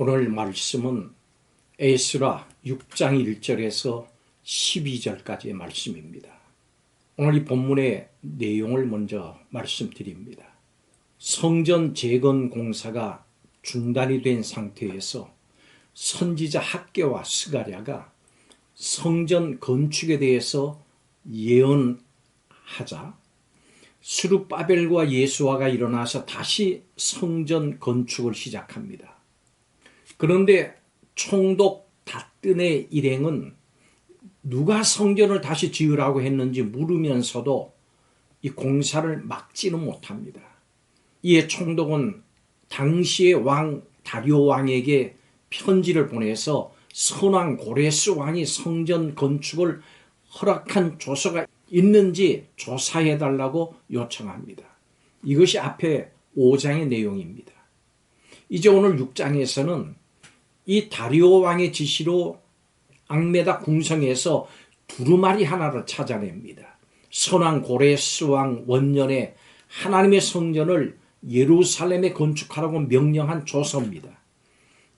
오늘 말씀은 에스라 6장 1절에서 12절까지의 말씀입니다. 오늘 이 본문의 내용을 먼저 말씀드립니다. 성전 재건 공사가 중단이 된 상태에서 선지자 학개와 스가랴가 성전 건축에 대해서 예언하자 스룹바벨과 예수아가 일어나서 다시 성전 건축을 시작합니다. 그런데 총독 닷든의 일행은 누가 성전을 다시 지으라고 했는지 물으면서도 이 공사를 막지는 못합니다. 이에 총독은 당시의 왕 다리오 왕에게 편지를 보내서 선왕 고레스 왕이 성전 건축을 허락한 조서가 있는지 조사해달라고 요청합니다. 이것이 앞에 5장의 내용입니다. 이제 오늘 6장에서는 이 다리오 왕의 지시로 앙메다 궁성에서 두루마리 하나를 찾아냅니다. 선왕 고레스 왕 원년에 하나님의 성전을 예루살렘에 건축하라고 명령한 조서입니다.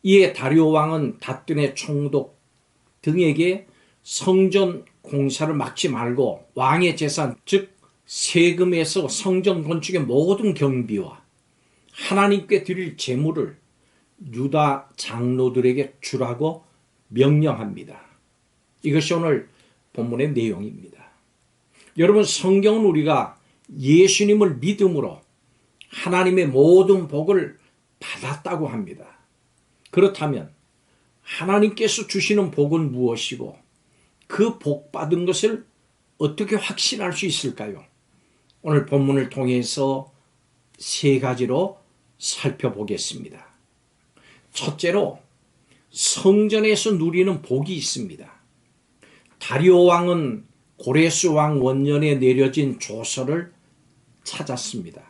이에 다리오 왕은 닷든의 총독 등에게 성전 공사를 막지 말고 왕의 재산 즉 세금에서 성전 건축의 모든 경비와 하나님께 드릴 제물을 유다 장로들에게 주라고 명령합니다. 이것이 오늘 본문의 내용입니다. 여러분, 성경은 우리가 예수님을 믿음으로 하나님의 모든 복을 받았다고 합니다. 그렇다면 하나님께서 주시는 복은 무엇이고 그 복 받은 것을 어떻게 확신할 수 있을까요? 오늘 본문을 통해서 세 가지로 살펴보겠습니다. 첫째로 성전에서 누리는 복이 있습니다. 다리오 왕은 고레스 왕 원년에 내려진 조서를 찾았습니다.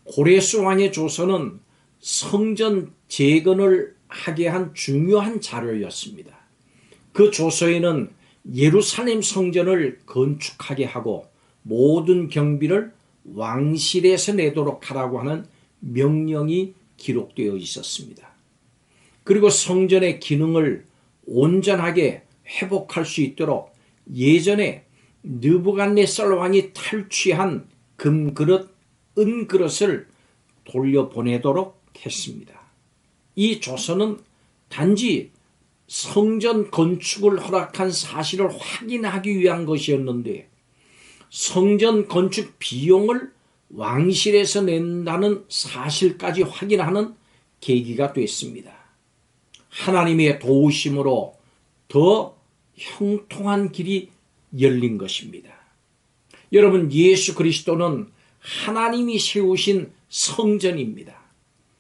고레스 왕의 조서는 성전 재건을 하게 한 중요한 자료였습니다. 그 조서에는 예루살렘 성전을 건축하게 하고 모든 경비를 왕실에서 내도록 하라고 하는 명령이 기록되어 있었습니다. 그리고 성전의 기능을 온전하게 회복할 수 있도록 예전에 느부갓네살 왕이 탈취한 금그릇, 은그릇을 돌려보내도록 했습니다. 이 조서는 단지 성전 건축을 허락한 사실을 확인하기 위한 것이었는데 성전 건축 비용을 왕실에서 낸다는 사실까지 확인하는 계기가 됐습니다. 하나님의 도우심으로 더 형통한 길이 열린 것입니다. 여러분, 예수 그리스도는 하나님이 세우신 성전입니다.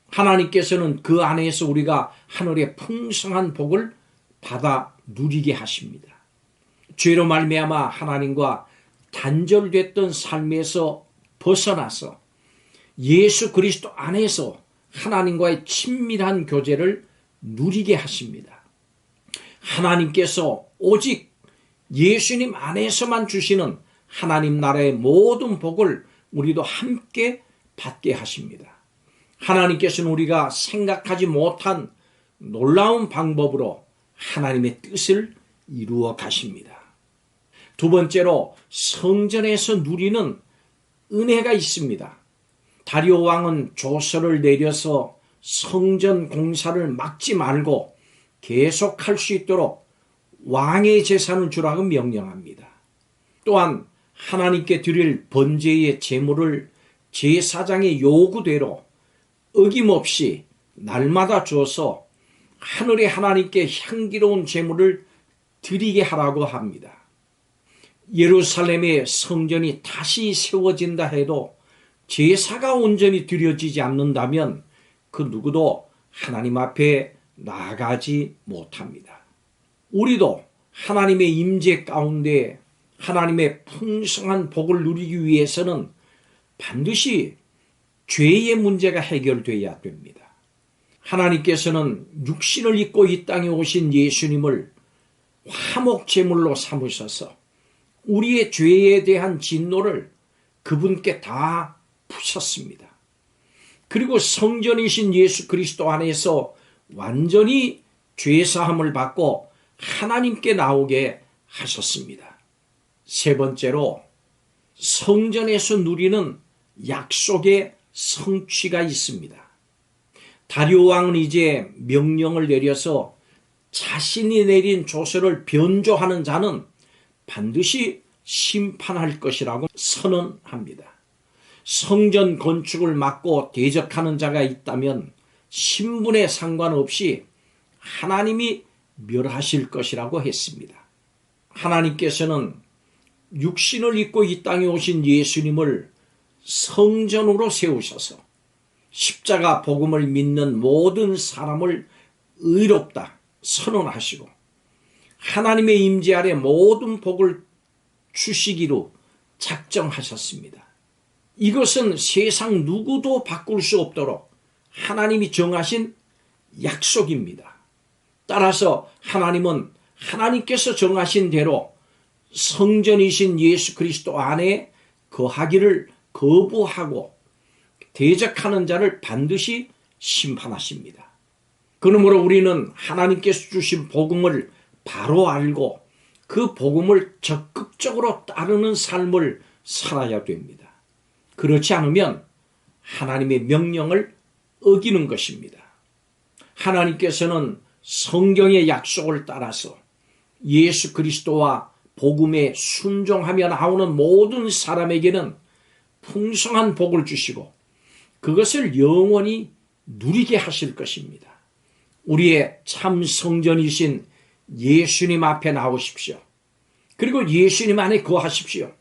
하나님께서는 그 안에서 우리가 하늘의 풍성한 복을 받아 누리게 하십니다. 죄로 말미암아 하나님과 단절됐던 삶에서 벗어나서 예수 그리스도 안에서 하나님과의 친밀한 교제를 누리게 하십니다. 하나님께서 오직 예수님 안에서만 주시는 하나님 나라의 모든 복을 우리도 함께 받게 하십니다. 하나님께서는 우리가 생각하지 못한 놀라운 방법으로 하나님의 뜻을 이루어 가십니다. 두 번째로 성전에서 누리는 은혜가 있습니다. 다리오 왕은 조서를 내려서 성전 공사를 막지 말고 계속할 수 있도록 왕의 재산을 주라고 명령합니다. 또한 하나님께 드릴 번제의 제물을 제사장의 요구대로 어김없이 날마다 줘서 하늘의 하나님께 향기로운 제물을 드리게 하라고 합니다. 예루살렘의 성전이 다시 세워진다 해도 제사가 온전히 드려지지 않는다면 그 누구도 하나님 앞에 나아가지 못합니다. 우리도 하나님의 임재 가운데 하나님의 풍성한 복을 누리기 위해서는 반드시 죄의 문제가 해결되어야 됩니다. 하나님께서는 육신을 입고 이 땅에 오신 예수님을 화목제물로 삼으셔서 우리의 죄에 대한 진노를 그분께 다 푸셨습니다. 그리고 성전이신 예수 그리스도 안에서 완전히 죄사함을 받고 하나님께 나오게 하셨습니다. 세 번째로 성전에서 누리는 약속의 성취가 있습니다. 다리오 왕은 이제 명령을 내려서 자신이 내린 조서를 변조하는 자는 반드시 심판할 것이라고 선언합니다. 성전 건축을 막고 대적하는 자가 있다면 신분에 상관없이 하나님이 멸하실 것이라고 했습니다. 하나님께서는 육신을 입고 이 땅에 오신 예수님을 성전으로 세우셔서 십자가 복음을 믿는 모든 사람을 의롭다 선언하시고 하나님의 임재 아래 모든 복을 주시기로 작정하셨습니다. 이것은 세상 누구도 바꿀 수 없도록 하나님이 정하신 약속입니다. 따라서 하나님은 하나님께서 정하신 대로 성전이신 예수 그리스도 안에 거하기를 거부하고 대적하는 자를 반드시 심판하십니다. 그러므로 우리는 하나님께서 주신 복음을 바로 알고 그 복음을 적극적으로 따르는 삶을 살아야 됩니다. 그렇지 않으면 하나님의 명령을 어기는 것입니다. 하나님께서는 성경의 약속을 따라서 예수 그리스도와 복음에 순종하며 나오는 모든 사람에게는 풍성한 복을 주시고 그것을 영원히 누리게 하실 것입니다. 우리의 참 성전이신 예수님 앞에 나오십시오. 그리고 예수님 안에 거하십시오.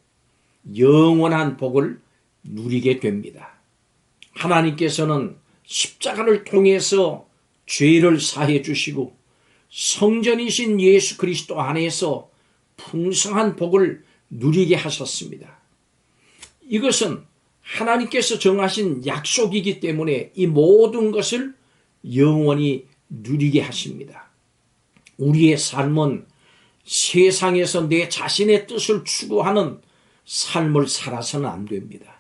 영원한 복을 누리게 됩니다. 하나님께서는 십자가를 통해서 죄를 사해 주시고 성전이신 예수 그리스도 안에서 풍성한 복을 누리게 하셨습니다. 이것은 하나님께서 정하신 약속이기 때문에 이 모든 것을 영원히 누리게 하십니다. 우리의 삶은 세상에서 내 자신의 뜻을 추구하는 삶을 살아서는 안 됩니다.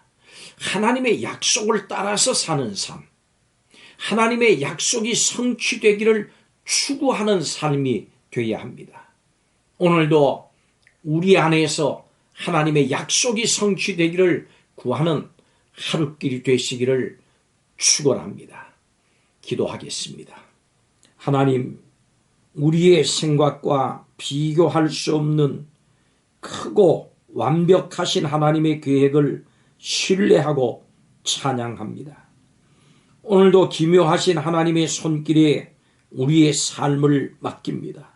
하나님의 약속을 따라서 사는 삶, 하나님의 약속이 성취되기를 추구하는 삶이 되어야 합니다. 오늘도 우리 안에서 하나님의 약속이 성취되기를 구하는 하루길이 되시기를 축원합니다. 기도하겠습니다. 하나님, 우리의 생각과 비교할 수 없는 크고 완벽하신 하나님의 계획을 신뢰하고 찬양합니다. 오늘도 기묘하신 하나님의 손길에 우리의 삶을 맡깁니다.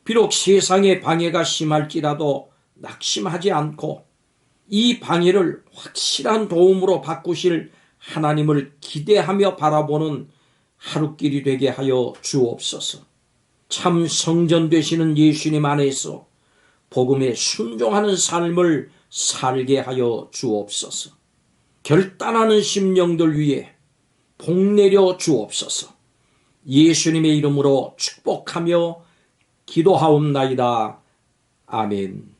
비록 세상의 방해가 심할지라도 낙심하지 않고 이 방해를 확실한 도움으로 바꾸실 하나님을 기대하며 바라보는 하루길이 되게 하여 주옵소서. 참 성전 되시는 예수님 안에서 복음에 순종하는 삶을 살게 하여 주옵소서. 결단하는 심령들 위해 복 내려 주옵소서. 예수님의 이름으로 축복하며 기도하옵나이다. 아멘.